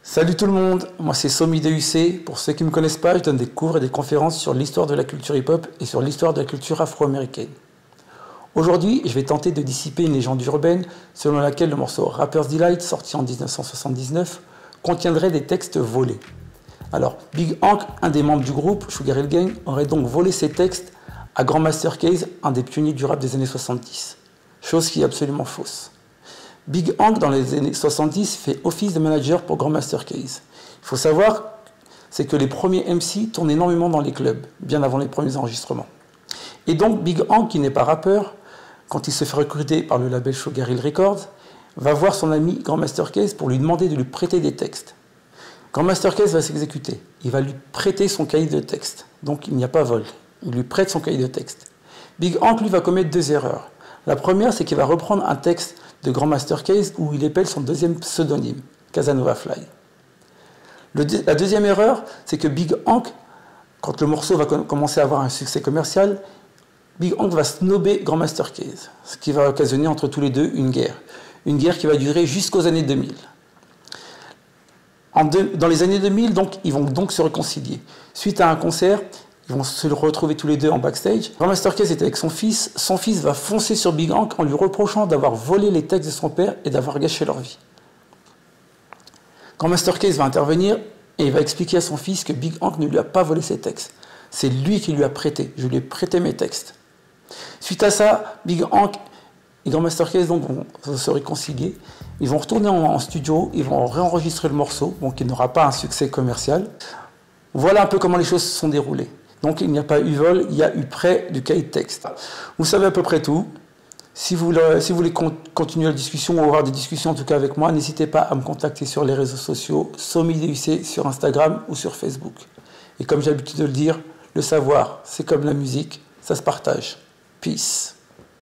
Salut tout le monde, moi c'est Somi DUC. Pour ceux qui ne me connaissent pas, je donne des cours et des conférences sur l'histoire de la culture hip-hop et sur l'histoire de la culture afro-américaine. Aujourd'hui, je vais tenter de dissiper une légende urbaine selon laquelle le morceau Rapper's Delight, sorti en 1979, contiendrait des textes volés. Alors, Big Hank, un des membres du groupe, Sugar Hill Gang, aurait donc volé ces textes à Grandmaster Case, un des pionniers du rap des années 70. Chose qui est absolument fausse. Big Hank, dans les années 70, fait office de manager pour Grandmaster Case. Il faut savoir, c'est que les premiers MC tournent énormément dans les clubs, bien avant les premiers enregistrements. Et donc, Big Hank, qui n'est pas rappeur, quand il se fait recruter par le label Sugar Hill Records, va voir son ami Grandmaster Case pour lui demander de lui prêter des textes. Grandmaster Case va s'exécuter. Il va lui prêter son cahier de texte. Donc, il n'y a pas vol. Il lui prête son cahier de texte. Big Hank, lui, va commettre deux erreurs. La première, c'est qu'il va reprendre un texte de Grandmaster Case où il épelle son deuxième pseudonyme, Casanova Fly. La deuxième erreur, c'est que Big Hank, quand le morceau va commencer à avoir un succès commercial, Big Hank va snobber Grandmaster Case, ce qui va occasionner entre tous les deux une guerre. Une guerre qui va durer jusqu'aux années 2000. Dans les années 2000, donc, ils vont donc se réconcilier. Suite à un concert, ils vont se retrouver tous les deux en backstage. Grandmaster Case était avec son fils. Son fils va foncer sur Big Hank en lui reprochant d'avoir volé les textes de son père et d'avoir gâché leur vie. Grandmaster Case va intervenir et il va expliquer à son fils que Big Hank ne lui a pas volé ses textes. C'est lui qui lui a prêté. Je lui ai prêté mes textes. Suite à ça, Big Hank et Grandmaster Case donc, vont se réconcilier. Ils vont retourner en studio, ils vont réenregistrer le morceau, donc il n'aura pas un succès commercial. Voilà un peu comment les choses se sont déroulées. Donc il n'y a pas eu vol, il y a eu prêt du cahier de texte. Vous savez à peu près tout. Si vous voulez continuer la discussion ou avoir des discussions en tout cas avec moi, n'hésitez pas à me contacter sur les réseaux sociaux, SomiDUC sur Instagram ou sur Facebook. Et comme j'ai l'habitude de le dire, le savoir, c'est comme la musique, ça se partage. Peace.